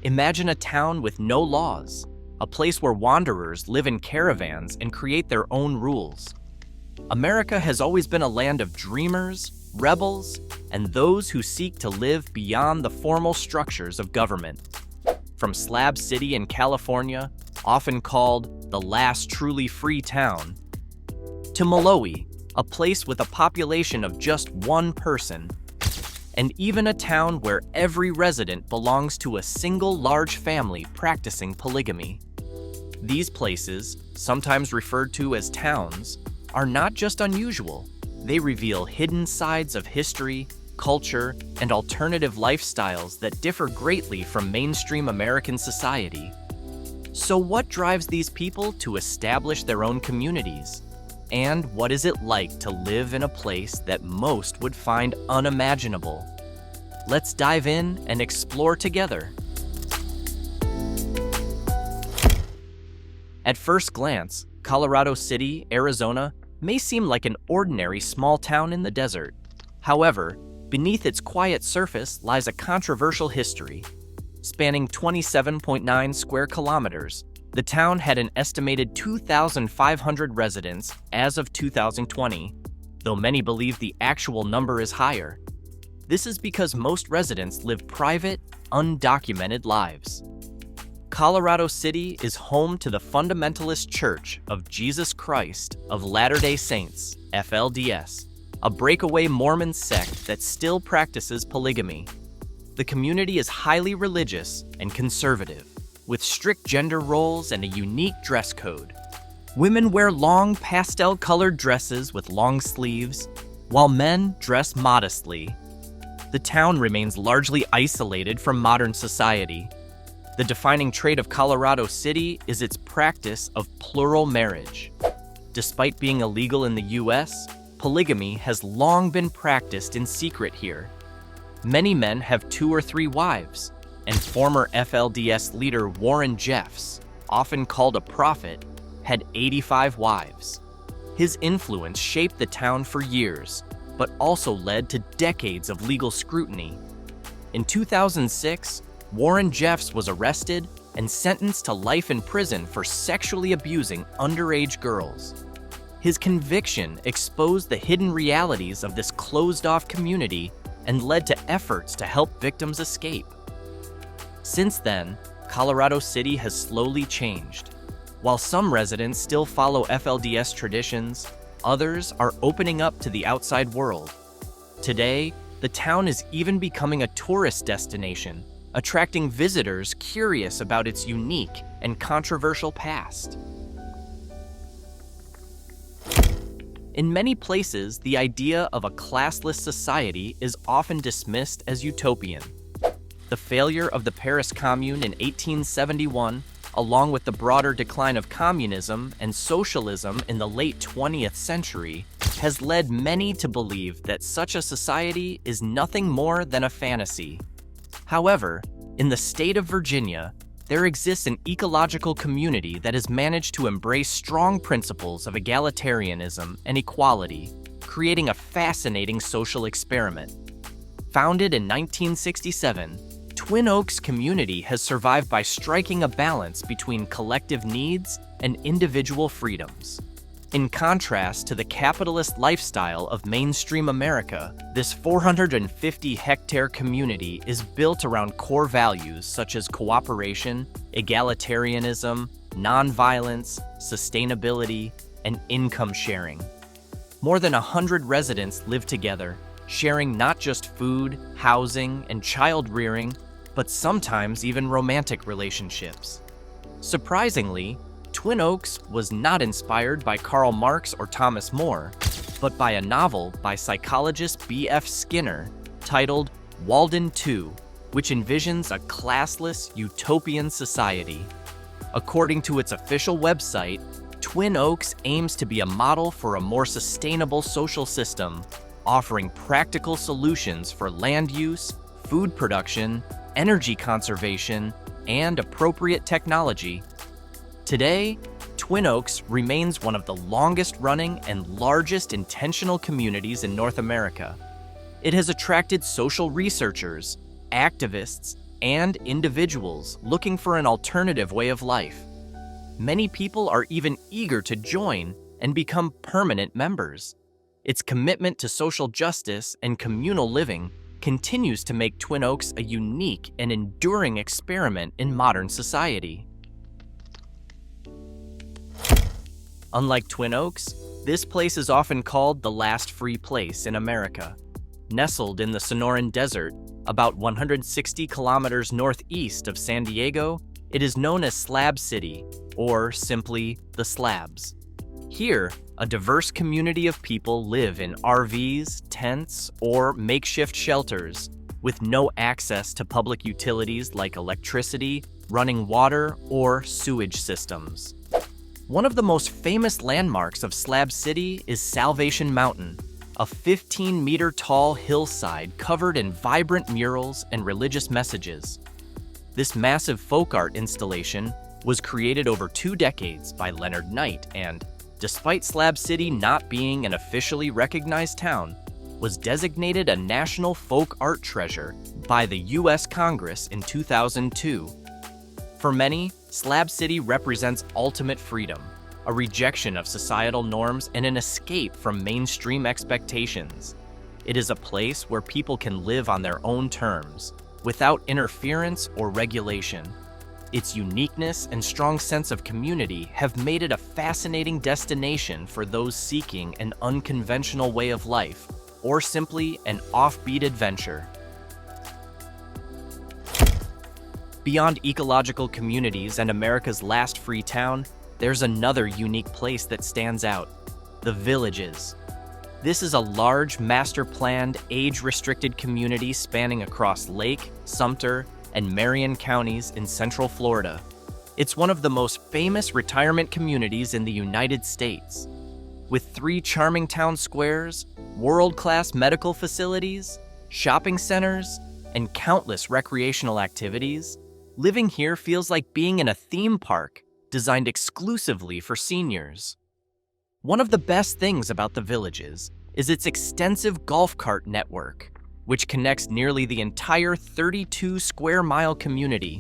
Imagine a town with no laws, a place where wanderers live in caravans and create their own rules. America has always been a land of dreamers, rebels, and those who seek to live beyond the formal structures of government. From Slab City in California, often called the last truly free town, to Monowi, a place with a population of just one person, and even a town where every resident belongs to a single large family practicing polygamy. These places, sometimes referred to as towns, are not just unusual. They reveal hidden sides of history, culture, and alternative lifestyles that differ greatly from mainstream American society. So what drives these people to establish their own communities? And what is it like to live in a place that most would find unimaginable? Let's dive in and explore together. At first glance, Colorado City, Arizona, may seem like an ordinary small town in the desert. However, beneath its quiet surface lies a controversial history. Spanning 27.9 square kilometers, the town had an estimated 2,500 residents as of 2020, though many believe the actual number is higher. This is because most residents live private, undocumented lives. Colorado City is home to the Fundamentalist Church of Jesus Christ of Latter-day Saints, FLDS, a breakaway Mormon sect that still practices polygamy. The community is highly religious and conservative, with strict gender roles and a unique dress code. Women wear long pastel-colored dresses with long sleeves, while men dress modestly. The town remains largely isolated from modern society. The defining trait of Colorado City is its practice of plural marriage. Despite being illegal in the U.S., polygamy has long been practiced in secret here. Many men have 2 or 3 wives, and former FLDS leader Warren Jeffs, often called a prophet, had 85 wives. His influence shaped the town for years, but also led to decades of legal scrutiny. In 2006, Warren Jeffs was arrested and sentenced to life in prison for sexually abusing underage girls. His conviction exposed the hidden realities of this closed-off community and led to efforts to help victims escape. Since then, Colorado City has slowly changed. While some residents still follow FLDS traditions, others are opening up to the outside world. Today, the town is even becoming a tourist destination, attracting visitors curious about its unique and controversial past. In many places, the idea of a classless society is often dismissed as utopian. The failure of the Paris Commune in 1871, along with the broader decline of communism and socialism in the late 20th century, has led many to believe that such a society is nothing more than a fantasy. However, in the state of Virginia, there exists an ecological community that has managed to embrace strong principles of egalitarianism and equality, creating a fascinating social experiment. Founded in 1967, Twin Oaks community has survived by striking a balance between collective needs and individual freedoms. In contrast to the capitalist lifestyle of mainstream America, this 450-hectare community is built around core values such as cooperation, egalitarianism, nonviolence, sustainability, and income sharing. More than 100 residents live together, sharing not just food, housing, and child rearing, but sometimes even romantic relationships. Surprisingly, Twin Oaks was not inspired by Karl Marx or Thomas More, but by a novel by psychologist B.F. Skinner titled Walden 2, which envisions a classless, utopian society. According to its official website, Twin Oaks aims to be a model for a more sustainable social system, offering practical solutions for land use, food production, energy conservation, and appropriate technology. Today, Twin Oaks remains one of the longest-running and largest intentional communities in North America. It has attracted social researchers, activists, and individuals looking for an alternative way of life. Many people are even eager to join and become permanent members. Its commitment to social justice and communal living continues to make Twin Oaks a unique and enduring experiment in modern society. Unlike Twin Oaks, this place is often called the last free place in America. Nestled in the Sonoran Desert, about 160 kilometers northeast of San Diego, it is known as Slab City, or simply the Slabs. Here, a diverse community of people live in RVs, tents, or makeshift shelters, with no access to public utilities like electricity, running water, or sewage systems. One of the most famous landmarks of Slab City is Salvation Mountain, a 15-meter-tall hillside covered in vibrant murals and religious messages. This massive folk art installation was created over 2 decades by Leonard Knight and, despite Slab City not being an officially recognized town, was designated a National Folk Art Treasure by the U.S. Congress in 2002. For many, Slab City represents ultimate freedom, a rejection of societal norms and an escape from mainstream expectations. It is a place where people can live on their own terms, without interference or regulation. Its uniqueness and strong sense of community have made it a fascinating destination for those seeking an unconventional way of life, or simply an offbeat adventure. Beyond ecological communities and America's last free town, there's another unique place that stands out: the Villages. This is a large, master-planned, age-restricted community spanning across Lake, Sumter, and Marion counties in Central Florida. It's one of the most famous retirement communities in the United States. With 3 charming town squares, world-class medical facilities, shopping centers, and countless recreational activities, living here feels like being in a theme park designed exclusively for seniors. One of the best things about the Villages is its extensive golf cart network, which connects nearly the entire 32-square-mile community.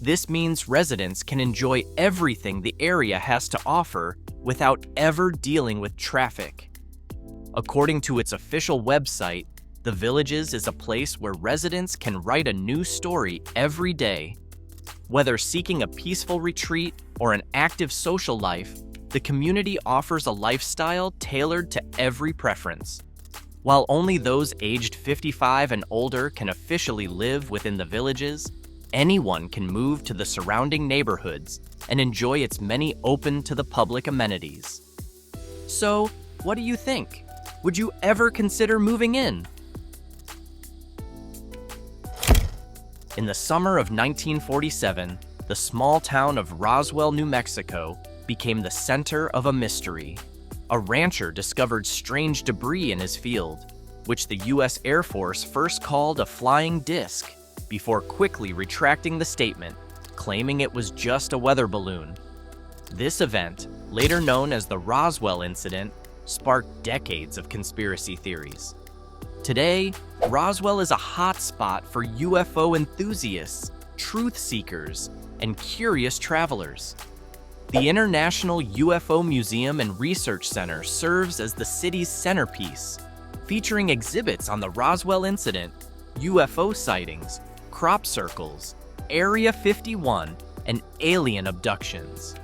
This means residents can enjoy everything the area has to offer without ever dealing with traffic. According to its official website, the Villages is a place where residents can write a new story every day. Whether seeking a peaceful retreat or an active social life, the community offers a lifestyle tailored to every preference. While only those aged 55 and older can officially live within the Villages, anyone can move to the surrounding neighborhoods and enjoy its many open-to-the-public amenities. So, what do you think? Would you ever consider moving in? In the summer of 1947, the small town of Roswell, New Mexico, became the center of a mystery. A rancher discovered strange debris in his field, which the U.S. Air Force first called a flying disc, before quickly retracting the statement, claiming it was just a weather balloon. This event, later known as the Roswell incident, sparked decades of conspiracy theories. Today, Roswell is a hotspot for UFO enthusiasts, truth seekers, and curious travelers. The International UFO Museum and Research Center serves as the city's centerpiece, featuring exhibits on the Roswell incident, UFO sightings, crop circles, Area 51, and alien abductions.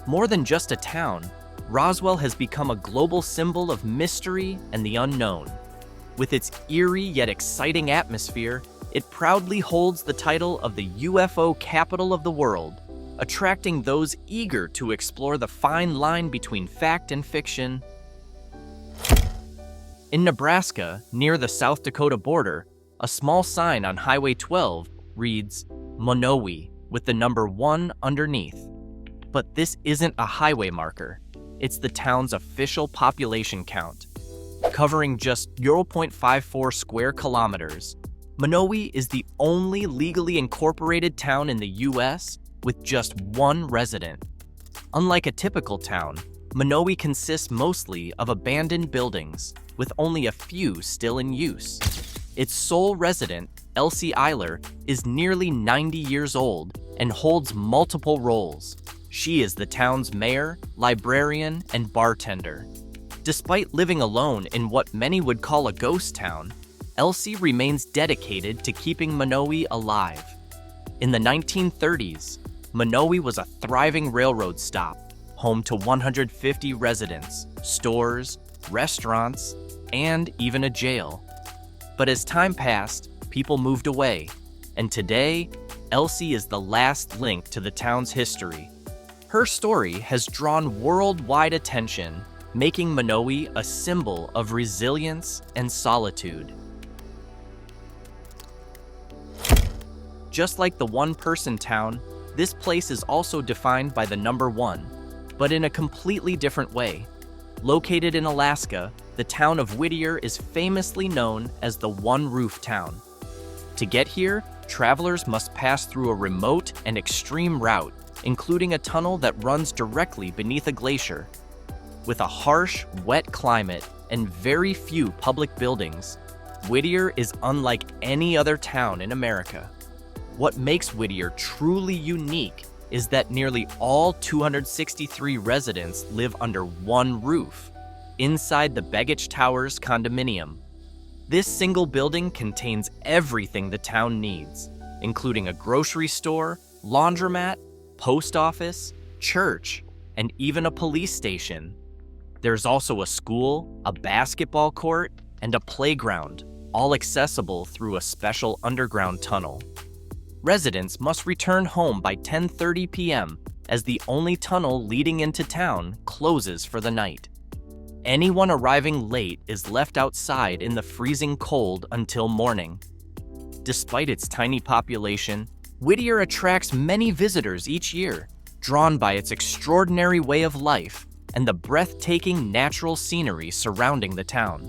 More than just a town, Roswell has become a global symbol of mystery and the unknown. With its eerie yet exciting atmosphere, it proudly holds the title of the UFO capital of the world, attracting those eager to explore the fine line between fact and fiction. In Nebraska, near the South Dakota border, a small sign on Highway 12 reads Monowi with the number 1 underneath. But this isn't a highway marker. It's the town's official population count. Covering just 0.54 square kilometers, Monowi is the only legally incorporated town in the U.S. with just 1 resident. Unlike a typical town, Monowi consists mostly of abandoned buildings, with only a few still in use. Its sole resident, Elsie Eiler, is nearly 90 years old and holds multiple roles. She is the town's mayor, librarian, and bartender. Despite living alone in what many would call a ghost town, Elsie remains dedicated to keeping Monowi alive. In the 1930s, Monowi was a thriving railroad stop, home to 150 residents, stores, restaurants, and even a jail. But as time passed, people moved away, and today, Elsie is the last link to the town's history. Her story has drawn worldwide attention, making Monowi a symbol of resilience and solitude. Just like the one-person town, this place is also defined by the number 1, but in a completely different way. Located in Alaska, the town of Whittier is famously known as the one-roof town. To get here, travelers must pass through a remote and extreme route, including a tunnel that runs directly beneath a glacier. With a harsh, wet climate and very few public buildings, Whittier is unlike any other town in America. What makes Whittier truly unique is that nearly all 263 residents live under one roof, inside the Begich Towers condominium. This single building contains everything the town needs, including a grocery store, laundromat, post office, church, and even a police station. There's also a school, a basketball court, and a playground, all accessible through a special underground tunnel. Residents must return home by 10:30 p.m. as the only tunnel leading into town closes for the night. Anyone arriving late is left outside in the freezing cold until morning. Despite its tiny population, Whittier attracts many visitors each year, drawn by its extraordinary way of life and the breathtaking natural scenery surrounding the town.